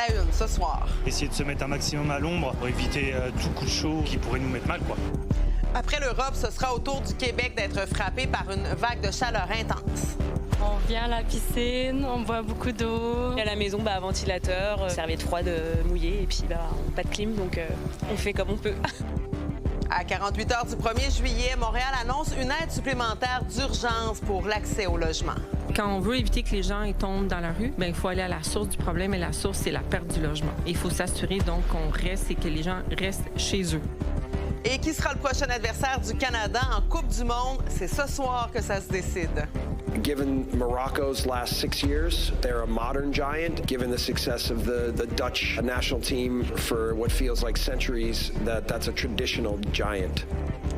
la une ce soir. Essayer de se mettre un maximum à l'ombre pour éviter tout coup de chaud qui pourrait nous mettre mal, quoi. Après l'Europe, ce sera au tour du Québec d'être frappé par une vague de chaleur intense. On vient à la piscine, on boit beaucoup d'eau. À la maison, ventilateur, serviette froide mouillée et puis pas de clim, donc on fait comme on peut. À 48 heures du 1er juillet, Montréal annonce une aide supplémentaire d'urgence pour l'accès au logement. Quand on veut éviter que les gens tombent dans la rue, il faut aller à la source du problème et la source, c'est la perte du logement. Il faut s'assurer donc qu'on reste et que les gens restent chez eux. Et qui sera le prochain adversaire du Canada en Coupe du Monde? C'est ce soir que ça se décide. Given Morocco's last 6 years, they're a modern giant. Given the success of the Dutch national team for what feels like centuries, that's a traditional giant.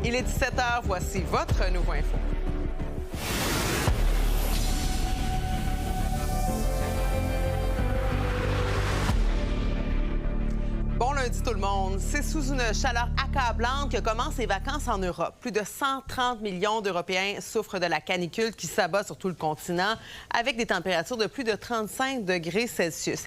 Il est 17h, voici votre Nouveau Info. Bon lundi tout le monde. C'est sous une chaleur accablante que commencent les vacances en Europe. Plus de 130 millions d'Européens souffrent de la canicule qui s'abat sur tout le continent avec des températures de plus de 35 degrés Celsius.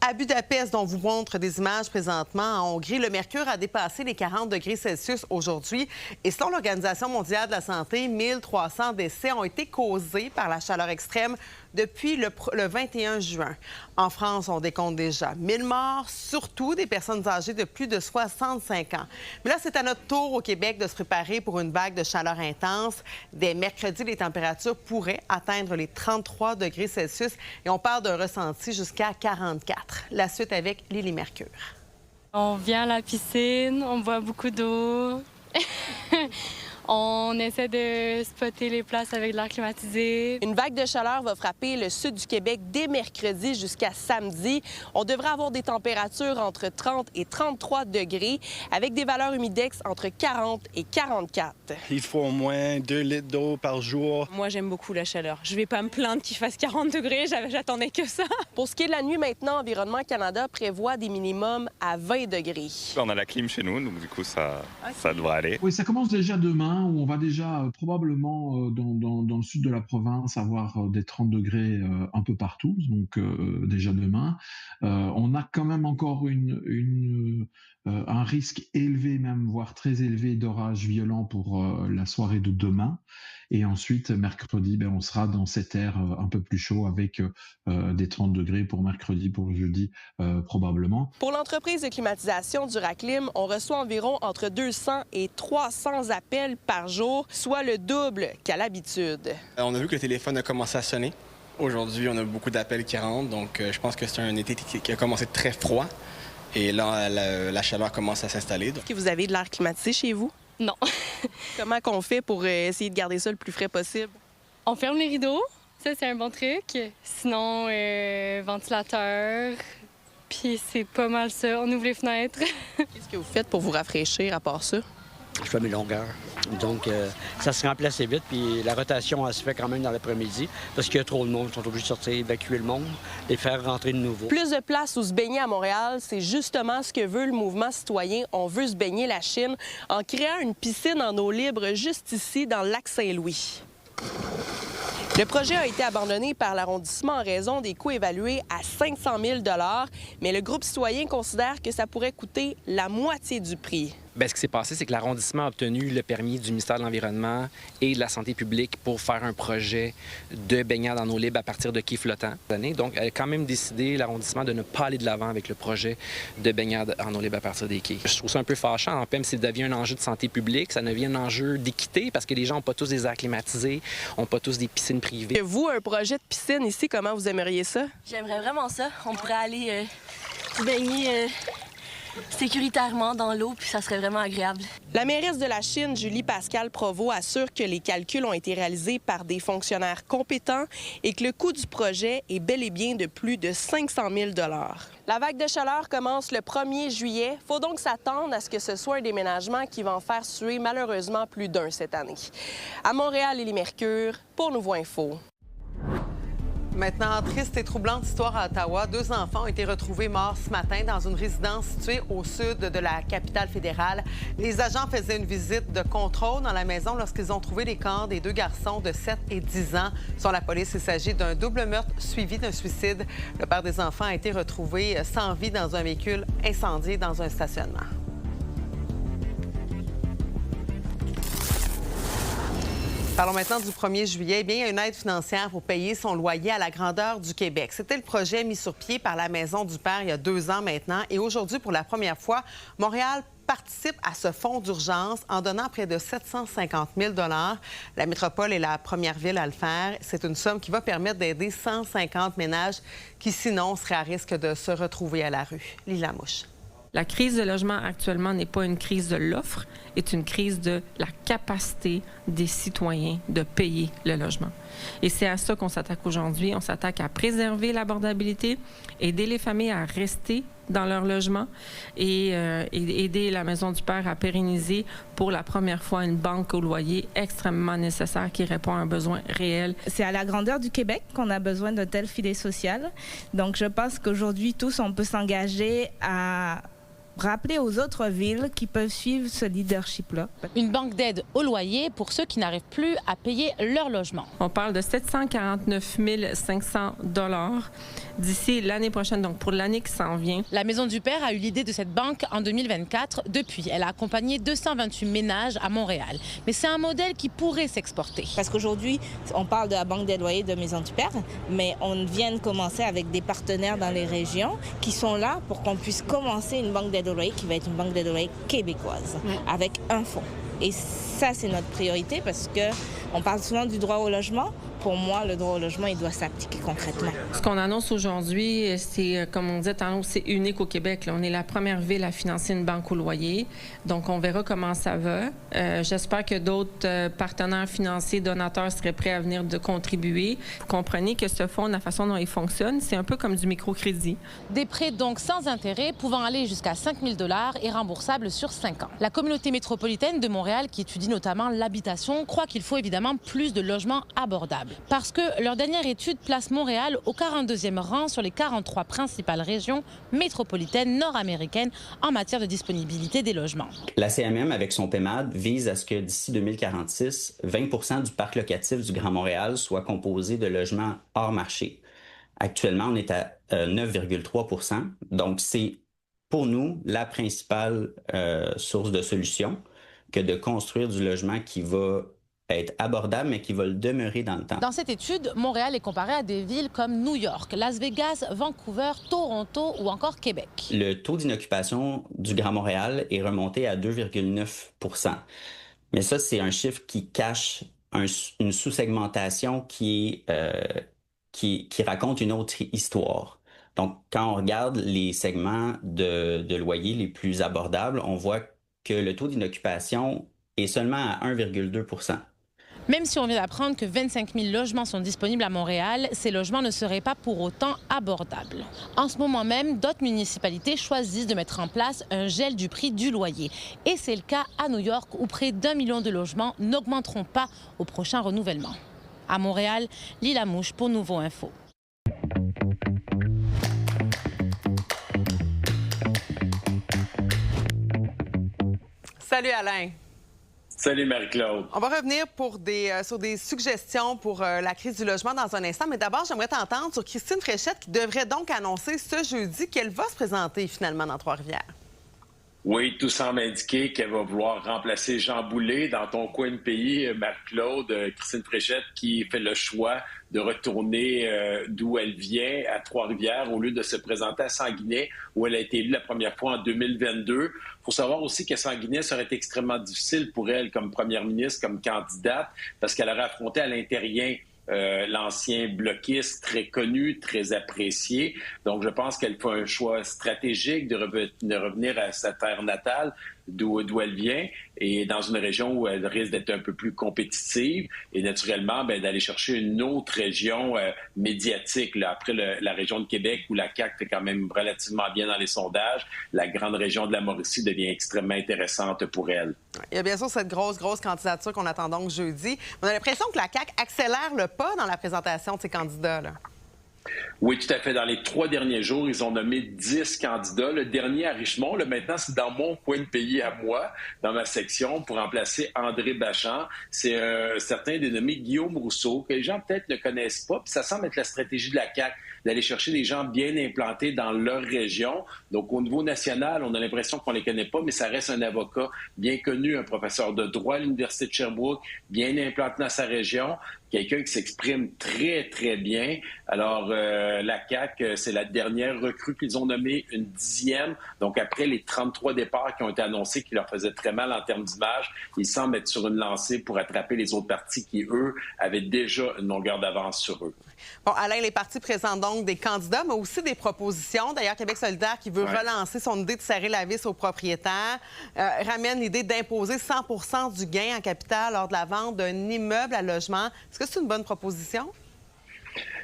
À Budapest, dont on vous montre des images présentement, en Hongrie, le mercure a dépassé les 40 degrés Celsius aujourd'hui. Et selon l'Organisation mondiale de la santé, 1300 décès ont été causés par la chaleur extrême depuis le 21 juin. En France, on décompte déjà 1000 morts, surtout des personnes âgées de plus de 65 ans. Mais là, c'est à notre tour au Québec de se préparer pour une vague de chaleur intense. Dès mercredi, les températures pourraient atteindre les 33 degrés Celsius et on parle d'un ressenti jusqu'à 44. La suite avec Lily Mercure. On vient à la piscine, on boit beaucoup d'eau. On essaie de spotter les places avec de l'air climatisé. Une vague de chaleur va frapper le sud du Québec dès mercredi jusqu'à samedi. On devrait avoir des températures entre 30 et 33 degrés avec des valeurs humidex entre 40 et 44. Il faut au moins 2 litres d'eau par jour. Moi, j'aime beaucoup la chaleur. Je vais pas me plaindre qu'il fasse 40 degrés, j'attendais que ça. Pour ce qui est de la nuit maintenant, Environnement Canada prévoit des minimums à 20 degrés. On a la clim chez nous, donc du coup, ça devrait aller. Oui, ça commence déjà demain, où on va déjà probablement dans le sud de la province avoir des 30 degrés un peu partout, donc déjà demain. On a quand même encore un risque élevé, même voire très élevé, d'orage violent pour la soirée de demain. Et ensuite, mercredi, on sera dans cet air un peu plus chaud avec des 30 degrés pour mercredi, pour jeudi probablement. Pour l'entreprise de climatisation Duraclim, on reçoit environ entre 200 et 300 appels par jour, soit le double qu'à l'habitude. On a vu que le téléphone a commencé à sonner. Aujourd'hui, on a beaucoup d'appels qui rentrent, donc je pense que c'est un été qui a commencé très froid. Et là, la chaleur commence à s'installer. Est-ce que vous avez de l'air climatisé chez vous? Non. Comment qu'on fait pour essayer de garder ça le plus frais possible? On ferme les rideaux, ça c'est un bon truc. Sinon, ventilateur, puis c'est pas mal ça. On ouvre les fenêtres. Qu'est-ce que vous faites pour vous rafraîchir à part ça? Je fais mes longueurs. Donc, ça se remplit assez vite. Puis la rotation, elle se fait quand même dans l'après-midi parce qu'il y a trop de monde. Ils sont obligés de sortir, évacuer le monde et faire rentrer de nouveau. Plus de place où se baigner à Montréal, c'est justement ce que veut le mouvement citoyen. On veut se baigner la Chine en créant une piscine en eau libre juste ici, dans le lac Saint-Louis. Le projet a été abandonné par l'arrondissement en raison des coûts évalués à 500 000 $, mais le groupe citoyen considère que ça pourrait coûter la moitié du prix. Bien, ce qui s'est passé, c'est que l'arrondissement a obtenu le permis du ministère de l'Environnement et de la Santé publique pour faire un projet de baignade en eau libre à partir de quais flottants. Donc, elle a quand même décidé, l'arrondissement, de ne pas aller de l'avant avec le projet de baignade en eau libre à partir des quais. Je trouve ça un peu fâchant. En PEM, ça devient un enjeu de santé publique, ça devient un enjeu d'équité parce que les gens n'ont pas tous des airs climatisés, n'ont pas tous des piscines privées. Vous, un projet de piscine ici, comment vous aimeriez ça? J'aimerais vraiment ça. On pourrait aller se baigner sécuritairement dans l'eau, puis ça serait vraiment agréable. La mairesse de la Chine, Julie Pascal Provost, assure que les calculs ont été réalisés par des fonctionnaires compétents et que le coût du projet est bel et bien de plus de 500 000 $. La vague de chaleur commence le 1er juillet. Faut donc s'attendre à ce que ce soit un déménagement qui va en faire suer malheureusement plus d'un cette année. À Montréal, Élie Mercure, pour Nouveau Info. Maintenant, triste et troublante histoire à Ottawa. 2 enfants ont été retrouvés morts ce matin dans une résidence située au sud de la capitale fédérale. Les agents faisaient une visite de contrôle dans la maison lorsqu'ils ont trouvé les corps des 2 garçons de 7 et 10 ans. Selon la police, il s'agit d'un double meurtre suivi d'un suicide. Le père des enfants a été retrouvé sans vie dans un véhicule incendié dans un stationnement. Parlons maintenant du 1er juillet. Eh bien, il y a une aide financière pour payer son loyer à la grandeur du Québec. C'était le projet mis sur pied par la Maison du Père il y a 2 ans maintenant. Et aujourd'hui, pour la première fois, Montréal participe à ce fonds d'urgence en donnant près de 750 000 $. La métropole est la première ville à le faire. C'est une somme qui va permettre d'aider 150 ménages qui, sinon, seraient à risque de se retrouver à la rue. Lila Mouche. La crise de logement actuellement n'est pas une crise de l'offre, est une crise de la capacité des citoyens de payer le logement. Et c'est à ça qu'on s'attaque aujourd'hui. On s'attaque à préserver l'abordabilité, aider les familles à rester dans leur logement et aider la Maison du Père à pérenniser pour la première fois une banque au loyer extrêmement nécessaire qui répond à un besoin réel. C'est à la grandeur du Québec qu'on a besoin d'un tel filet social. Donc je pense qu'aujourd'hui, tous, on peut s'engager à rappeler aux autres villes qui peuvent suivre ce leadership-là. Une banque d'aide au loyer pour ceux qui n'arrivent plus à payer leur logement. On parle de 749 500 $ d'ici l'année prochaine, donc pour l'année qui s'en vient. La Maison du Père a eu l'idée de cette banque en 2024. Depuis, elle a accompagné 228 ménages à Montréal. Mais c'est un modèle qui pourrait s'exporter. Parce qu'aujourd'hui, on parle de la banque d'aide loyer de Maison du Père, mais on vient de commencer avec des partenaires dans les régions qui sont là pour qu'on puisse commencer une banque d'aide qui va être une banque d'aide au loyer québécoise, avec un fonds. Et ça, c'est notre priorité parce qu'on parle souvent du droit au logement. Pour moi, le droit au logement, il doit s'appliquer concrètement. Ce qu'on annonce aujourd'hui, c'est, comme on disait tantôt, c'est unique au Québec. Là. On est la première ville à financer une banque au loyer. Donc, on verra comment ça va. J'espère que d'autres partenaires financiers, donateurs seraient prêts à venir de contribuer. Vous comprenez que ce fonds, la façon dont il fonctionne, c'est un peu comme du microcrédit. Des prêts donc sans intérêt, pouvant aller jusqu'à 5 000 $ et remboursables sur 5 ans. La communauté métropolitaine de Montréal, qui étudie notamment l'habitation, croit qu'il faut évidemment plus de logements abordables. Parce que leur dernière étude place Montréal au 42e rang sur les 43 principales régions métropolitaines nord-américaines en matière de disponibilité des logements. La CMM, avec son PEMAD, vise à ce que d'ici 2046, 20 % du parc locatif du Grand Montréal soit composé de logements hors marché. Actuellement, on est à 9,3 %. Donc, c'est pour nous la principale source de solution que de construire du logement qui va être abordable, mais qui va le demeurer dans le temps. Dans cette étude, Montréal est comparé à des villes comme New York, Las Vegas, Vancouver, Toronto ou encore Québec. Le taux d'inoccupation du Grand Montréal est remonté à 2,9 %. Mais ça, c'est un chiffre qui cache une sous-segmentation qui raconte une autre histoire. Donc, quand on regarde les segments de loyers les plus abordables, on voit que le taux d'inoccupation est seulement à 1,2 %. Même si on vient d'apprendre que 25 000 logements sont disponibles à Montréal, ces logements ne seraient pas pour autant abordables. En ce moment même, d'autres municipalités choisissent de mettre en place un gel du prix du loyer. Et c'est le cas à New York, où près d'1 million de logements n'augmenteront pas au prochain renouvellement. À Montréal, Lila Mouche pour Nouveau Info. Salut Alain. Salut Marie-Claude. On va revenir sur des suggestions pour la crise du logement dans un instant. Mais d'abord, j'aimerais t'entendre sur Christine Fréchette qui devrait donc annoncer ce jeudi qu'elle va se présenter finalement dans Trois-Rivières. Oui, tout semble indiquer qu'elle va vouloir remplacer Jean Boulet dans ton coin de pays, Marie-Claude. Christine Fréchette qui fait le choix de retourner d'où elle vient, à Trois-Rivières, au lieu de se présenter à Sanguinet, où elle a été élue la première fois en 2022. Il faut savoir aussi que Sanguinet, ça aurait été extrêmement difficile pour elle comme première ministre, comme candidate, parce qu'elle aurait affronté à l'intérieur l'ancien bloquiste très connu, très apprécié. Donc, je pense qu'elle fait un choix stratégique de revenir à sa terre natale, d'où elle vient, et dans une région où elle risque d'être un peu plus compétitive, et naturellement, d'aller chercher une autre région médiatique. Là. Après la région de Québec, où la CAQ fait quand même relativement bien dans les sondages, la grande région de la Mauricie devient extrêmement intéressante pour elle. Il y a bien sûr cette grosse candidature qu'on attend donc jeudi. On a l'impression que la CAQ accélère le pas dans la présentation de ces candidats-là. Oui, tout à fait. Dans les 3 derniers jours, ils ont nommé 10 candidats. Le dernier à Richemont, là, maintenant, c'est dans mon coin de pays à moi, dans ma section, pour remplacer André Bachand. C'est un certain dénommé Guillaume Rousseau, que les gens peut-être ne connaissent pas. Puis ça semble être la stratégie de la CAQ, d'aller chercher des gens bien implantés dans leur région. Donc, au niveau national, on a l'impression qu'on ne les connaît pas, mais ça reste un avocat bien connu, un professeur de droit à l'Université de Sherbrooke, bien implanté dans sa région, quelqu'un qui s'exprime très, très bien. Alors, la CAQ, c'est la dernière recrue qu'ils ont nommée, une 10e. Donc, après les 33 départs qui ont été annoncés, qui leur faisaient très mal en termes d'image, ils semblent être sur une lancée pour attraper les autres partis qui, eux, avaient déjà une longueur d'avance sur eux. Bon, Alain, les partis présentent donc des candidats, mais aussi des propositions. D'ailleurs, Québec solidaire, qui veut relancer son idée de serrer la vis aux propriétaires, ramène l'idée d'imposer 100 % du gain en capital lors de la vente d'un immeuble à logement. Est-ce que c'est une bonne proposition?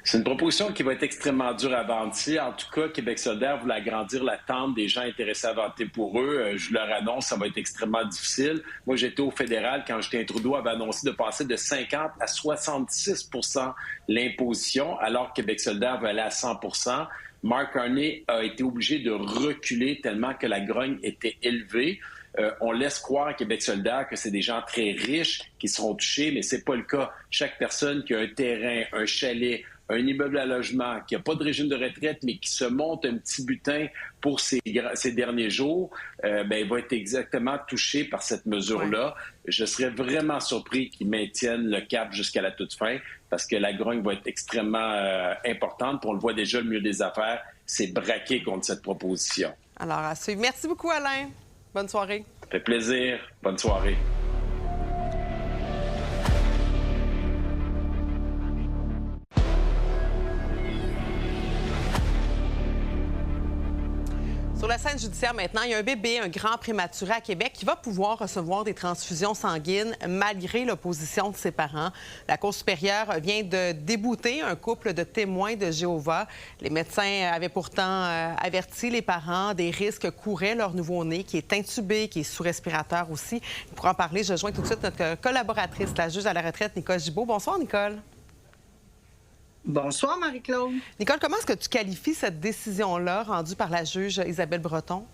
C'est une proposition qui va être extrêmement dure à vendre. Si, en tout cas, Québec solidaire voulait agrandir la tente des gens intéressés à voter pour eux, je leur annonce ça va être extrêmement difficile. Moi, j'étais au fédéral quand Justin Trudeau avait annoncé de passer de 50 à 66 % l'imposition, alors que Québec solidaire veut aller à 100 %. Mark Carney a été obligé de reculer tellement que la grogne était élevée. On laisse croire à Québec solidaire que c'est des gens très riches qui seront touchés, mais c'est pas le cas. Chaque personne qui a un terrain, un chalet, un immeuble à logement, qui n'a pas de régime de retraite, mais qui se monte un petit butin pour ces derniers jours, va être exactement touché par cette mesure-là. Je serais vraiment surpris qu'ils maintiennent le cap jusqu'à la toute fin, parce que la grogne va être extrêmement importante. Puis on le voit déjà, le milieu des affaires, c'est braqué contre cette proposition. Alors, à suivre. Merci beaucoup, Alain. Bonne soirée. Ça fait plaisir. Bonne soirée. Sur la scène judiciaire maintenant, il y a un bébé, un grand prématuré à Québec qui va pouvoir recevoir des transfusions sanguines malgré l'opposition de ses parents. La Cour supérieure vient de débouter un couple de témoins de Jéhovah. Les médecins avaient pourtant averti les parents des risques qu'ourait leur nouveau-né qui est intubé, qui est sous respirateur aussi. Pour en parler, je joins tout de suite notre collaboratrice, la juge à la retraite, Nicole Gibault. Bonsoir, Nicole. Bonsoir, Marie-Claude. Nicole, comment est-ce que tu qualifies cette décision-là rendue par la juge Isabelle Breton?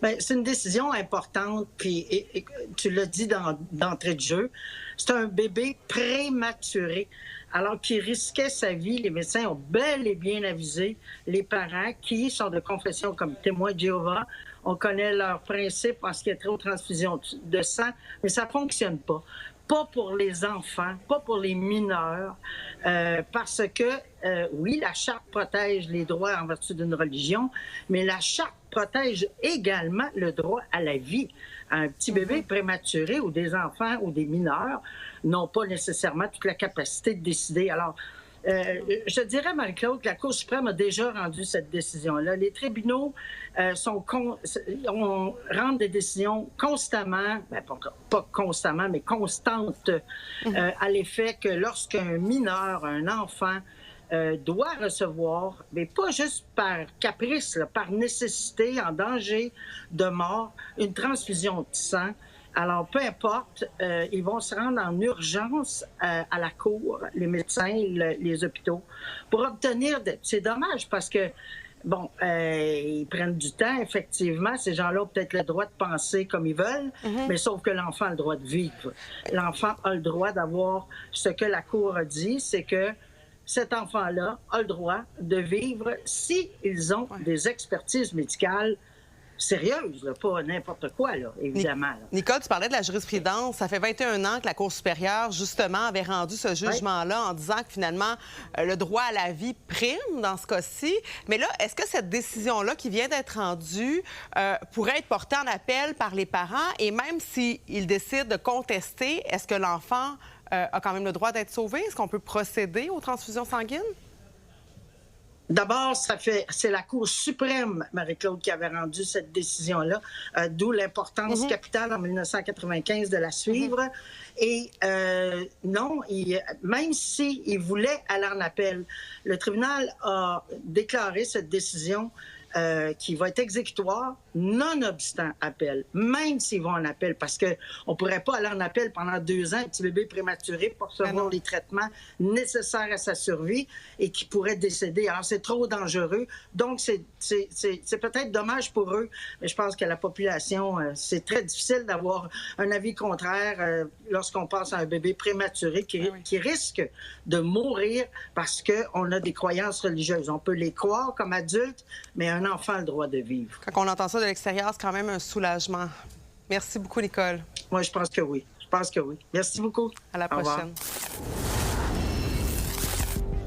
Bien, c'est une décision importante, puis et tu l'as dit d'entrée de jeu. C'est un bébé prématuré, alors qu'il risquait sa vie. Les médecins ont bel et bien avisé les parents qui sont de confession comme témoins de Jéhovah. On connaît leurs principes en ce qui est trait aux transfusions de sang, mais ça ne fonctionne pas. Pas pour les enfants, pas pour les mineurs, parce que, oui, la Charte protège les droits en vertu d'une religion, mais la Charte protège également le droit à la vie. Un petit bébé prématuré ou des enfants ou des mineurs n'ont pas nécessairement toute la capacité de décider. Alors, je dirais, Marie-Claude, que la Cour suprême a déjà rendu cette décision-là. Les tribunaux rendent des décisions constamment, pas constamment, mais constantes, à l'effet que lorsqu'un mineur, un enfant, doit recevoir, mais pas juste par caprice, là, par nécessité, en danger de mort, une transfusion de sang. Alors, peu importe, ils vont se rendre en urgence à la cour, les médecins, les hôpitaux, pour obtenir... C'est dommage parce que, bon, ils prennent du temps, effectivement. Ces gens-là ont peut-être le droit de penser comme ils veulent, mais sauf que l'enfant a le droit de vivre. L'enfant a le droit d'avoir ce que la cour a dit, c'est que cet enfant-là a le droit de vivre s'ils ont des expertises médicales sérieuse, là, pas n'importe quoi, là, évidemment. Là. Nicole, tu parlais de la jurisprudence. Ça fait 21 ans que la Cour supérieure, justement, avait rendu ce jugement-là en disant que, finalement, le droit à la vie prime dans ce cas-ci. Mais là, est-ce que cette décision-là qui vient d'être rendue pourrait être portée en appel par les parents? Et même s'ils décident de contester, est-ce que l'enfant a quand même le droit d'être sauvé? Est-ce qu'on peut procéder aux transfusions sanguines? D'abord, c'est la Cour suprême, Marie-Claude, qui avait rendu cette décision-là, d'où l'importance capitale en 1995 de la suivre. Et non, même s'il voulait aller en appel, le tribunal a déclaré cette décision qui va être exécutoire, nonobstant appel, même s'ils vont en appel, parce qu'on ne pourrait pas aller en appel pendant 2 ans, un petit bébé prématuré pour recevoir les traitements nécessaires à sa survie et qui pourrait décéder. Alors, c'est trop dangereux. Donc, c'est peut-être dommage pour eux, mais je pense que la population, c'est très difficile d'avoir un avis contraire lorsqu'on pense à un bébé prématuré qui risque de mourir parce qu'on a des croyances religieuses. On peut les croire comme adultes, mais un enfant a le droit de vivre. Quand on entend ça de l'extérieur, c'est quand même un soulagement. Merci beaucoup, Nicole. Moi, je pense que oui. Je pense que oui. Merci beaucoup. À la prochaine.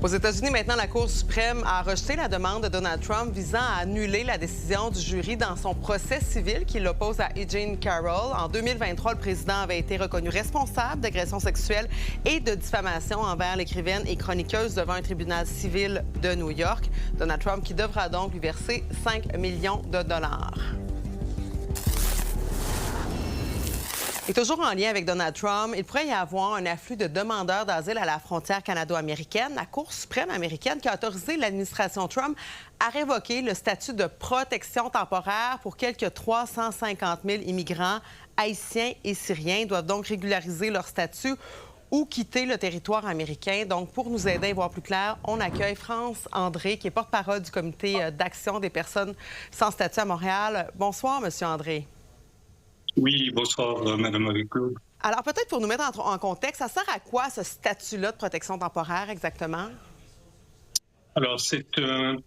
Aux États-Unis, maintenant, la Cour suprême a rejeté la demande de Donald Trump visant à annuler la décision du jury dans son procès civil qui l'oppose à E. Jean Carroll. En 2023, le président avait été reconnu responsable d'agression sexuelle et de diffamation envers l'écrivaine et chroniqueuse devant un tribunal civil de New York. Donald Trump qui devra donc lui verser 5 millions de dollars. Et toujours en lien avec Donald Trump, il pourrait y avoir un afflux de demandeurs d'asile à la frontière canado-américaine. La Cour suprême américaine qui a autorisé l'administration Trump à révoquer le statut de protection temporaire pour quelques 350 000 immigrants haïtiens et syriens. Ils doivent donc régulariser leur statut ou quitter le territoire américain. Donc, pour nous aider à y voir plus clair, on accueille France André, qui est porte-parole du Comité d'action des personnes sans statut à Montréal. Bonsoir, Monsieur André. Oui, bonsoir, Mme Marie-Claude. Alors, peut-être pour nous mettre en contexte, ça sert à quoi ce statut-là de protection temporaire exactement? Alors, c'est un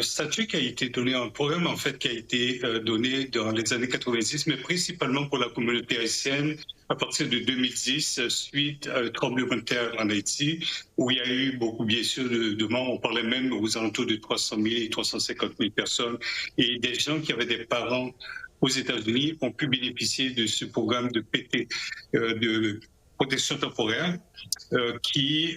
statut qui a été donné, un programme en fait qui a été donné dans les années 90, mais principalement pour la communauté haïtienne à partir de 2010, suite à un tremblement de terre en Haïti, où il y a eu beaucoup, bien sûr, de morts. On parlait même aux alentours de 300 000 et 350 000 personnes, et des gens qui avaient des parents aux États-Unis ont pu bénéficier de ce programme de PT, de protection temporaire, qui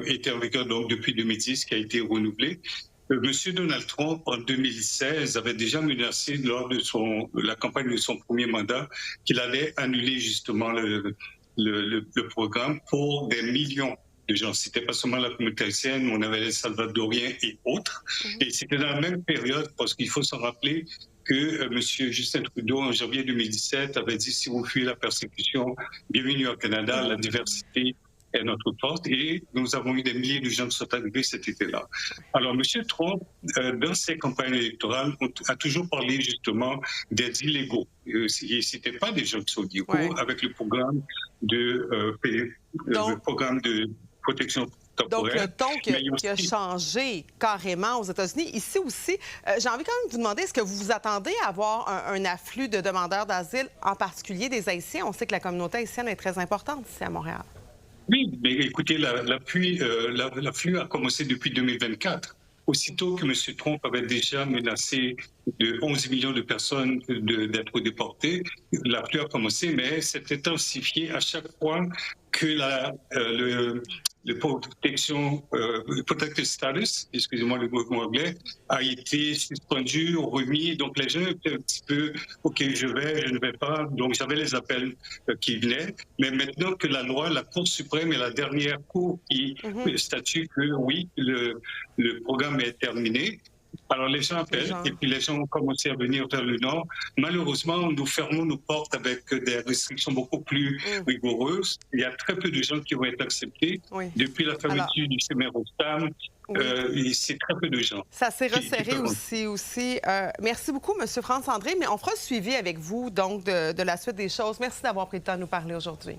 était en vigueur donc depuis 2010, qui a été renouvelé. Monsieur Donald Trump, en 2016, avait déjà menacé lors de la campagne de son premier mandat qu'il allait annuler justement le programme pour des millions de gens. C'était pas seulement la communauté haïtienne, on avait les Salvadoriens et autres. Et c'était dans la même période, parce qu'il faut s'en rappeler, que M. Justin Trudeau, en janvier 2017, avait dit « Si vous fuyez la persécution, bienvenue au Canada, la diversité est notre force ». Et nous avons eu des milliers de gens qui sont arrivés cet été-là. Alors, M. Trump, dans ses campagnes électorales, a toujours parlé justement des illégaux. Il ne citait pas des gens qui sont illégaux avec le programme de protection temporaire. Donc, le ton qui a changé carrément aux États-Unis. Ici aussi, j'ai envie quand même de vous demander, est-ce que vous vous attendez à avoir un afflux de demandeurs d'asile, en particulier des Haïtiens? On sait que la communauté haïtienne est très importante ici à Montréal. Oui, mais écoutez, l'afflux a commencé depuis 2024. Aussitôt que M. Trump avait déjà menacé de 11 millions de personnes d'être déportées, l'afflux a commencé, mais s'est intensifié à chaque fois que le protected status, excusez-moi le mot anglais, a été suspendu, remis. Donc les gens étaient un petit peu, OK, je ne vais pas. Donc j'avais les appels qui venaient. Mais maintenant que la loi, la Cour suprême est la dernière cour qui statue que oui, le programme est terminé. Alors les gens appellent et puis les gens ont commencé à venir vers le nord. Malheureusement, nous fermons nos portes avec des restrictions beaucoup plus rigoureuses. Il y a très peu de gens qui vont être acceptés. Depuis la fermeture du Semerostam, c'est très peu de gens. Ça s'est resserré aussi. Merci beaucoup, M. France André, mais on fera le suivi avec vous donc de la suite des choses. Merci d'avoir pris le temps de nous parler aujourd'hui.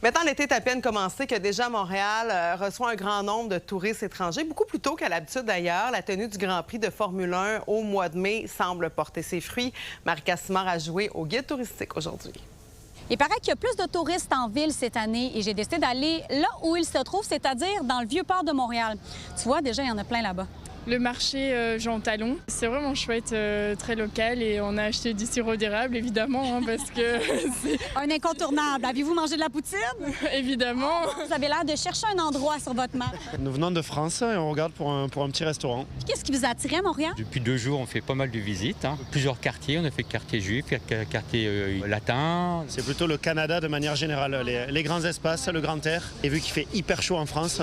Maintenant, l'été est à peine commencé que déjà Montréal reçoit un grand nombre de touristes étrangers, beaucoup plus tôt qu'à l'habitude d'ailleurs. La tenue du Grand Prix de Formule 1 au mois de mai semble porter ses fruits. Marie-Cas Simard a joué au guide touristique aujourd'hui. Il paraît qu'il y a plus de touristes en ville cette année et j'ai décidé d'aller là où ils se trouvent, c'est-à-dire dans le Vieux-Port de Montréal. Tu vois, déjà, il y en a plein là-bas. Le marché Jean Talon, c'est vraiment chouette, très local et on a acheté du sirop d'érable, évidemment, parce que c'est... Un incontournable. Avez-vous mangé de la poutine? Évidemment. Vous avez l'air de chercher un endroit sur votre map. Nous venons de France et on regarde pour un petit restaurant. Qu'est-ce qui vous a attiré à Montréal? Depuis 2 jours, on fait pas mal de visites. Plusieurs quartiers. On a fait le quartier juif, le quartier latin. C'est plutôt le Canada de manière générale. Les grands espaces, le grand air. Et vu qu'il fait hyper chaud en France...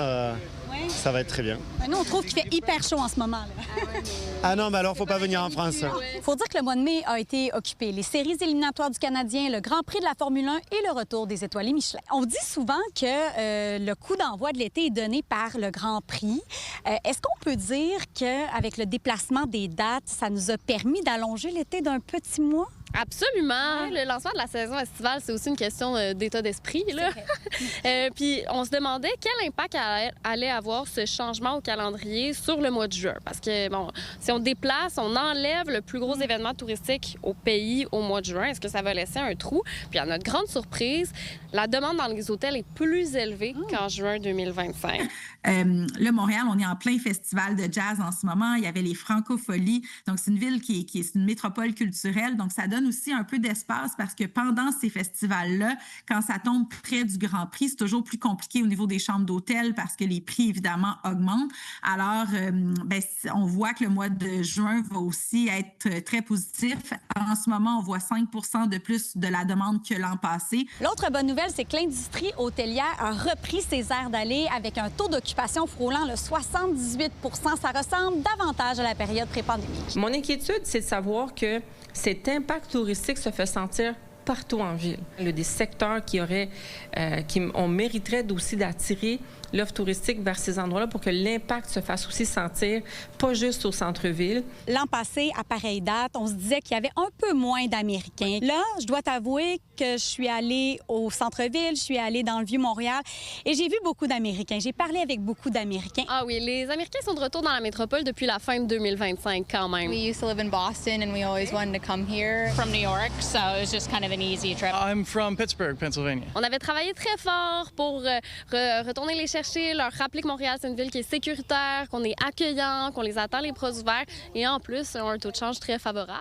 Ça va être très bien. Nous, on trouve qu'il fait hyper chaud en ce moment. Là. Ah non, mais alors, faut pas venir en France. Il faut dire que le mois de mai a été occupé. Les séries éliminatoires du Canadien, le Grand Prix de la Formule 1 et le retour des étoilés Michelin. On dit souvent que le coup d'envoi de l'été est donné par le Grand Prix. Est-ce qu'on peut dire qu'avec le déplacement des dates, ça nous a permis d'allonger l'été d'un petit mois? Absolument. Le lancement de la saison estivale, c'est aussi une question d'état d'esprit. Puis on se demandait quel impact allait avoir ce changement au calendrier sur le mois de juin. Parce que, bon, si on déplace, on enlève le plus gros événement touristique au pays au mois de juin, est-ce que ça va laisser un trou? Puis à notre grande surprise, la demande dans les hôtels est plus élevée qu'en juin 2025. Là, Montréal, on est en plein festival de jazz en ce moment. Il y avait les Francopholies. Donc, c'est une ville qui est une métropole culturelle. Donc, ça donne aussi un peu d'espace parce que pendant ces festivals-là, quand ça tombe près du Grand Prix, c'est toujours plus compliqué au niveau des chambres d'hôtel parce que les prix, évidemment, augmentent. Alors, on voit que le mois de juin va aussi être très positif. En ce moment, on voit 5 % de plus de la demande que l'an passé. L'autre bonne nouvelle, c'est que l'industrie hôtelière a repris ses aires d'aller avec un taux d'occupation frôlant le 78 %. Ça ressemble davantage à la période pré-pandémique. Mon inquiétude, c'est de savoir que cet impact touristique se fait sentir partout en ville. Il y a des secteurs on mériterait aussi d'attirer l'offre touristique vers ces endroits-là pour que l'impact se fasse aussi sentir, pas juste au centre-ville. L'an passé, à pareille date, on se disait qu'il y avait un peu moins d'Américains. Là, je dois t'avouer que je suis allée au centre-ville, je suis allée dans le Vieux-Montréal et j'ai vu beaucoup d'Américains. J'ai parlé avec beaucoup d'Américains. Ah oui, les Américains sont de retour dans la métropole depuis la fin de 2025 quand même. We used to live in Boston and we always wanted to come here. From New York, so it was just kind of an easy trip. I'm from Pittsburgh, Pennsylvania. On avait travaillé très fort pour retourner les chercher, leur rappeler que Montréal, c'est une ville qui est sécuritaire, qu'on est accueillant, qu'on les attend les bras ouverts et en plus, ont un taux de change très favorable.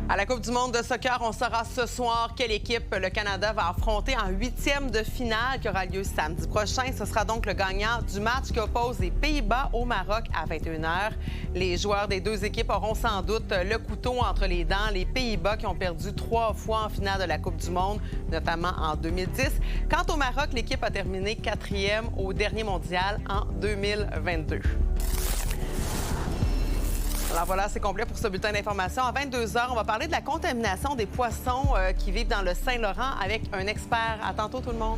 À la Coupe du monde de soccer, on saura ce soir quelle équipe le Canada va affronter en 8e de finale qui aura lieu samedi prochain. Ce sera donc le gagnant du match qui oppose les Pays-Bas au Maroc à 21h. Les joueurs des deux équipes auront sans doute le couteau entre les dents. Les Pays-Bas qui ont perdu 3 fois en finale de la Coupe du monde, notamment en 2010. Quant au Maroc, l'équipe a terminé 4e au dernier mondial en 2022. Alors voilà, c'est complet pour ce bulletin d'information. À 22h, on va parler de la contamination des poissons qui vivent dans le Saint-Laurent avec un expert. À tantôt tout le monde.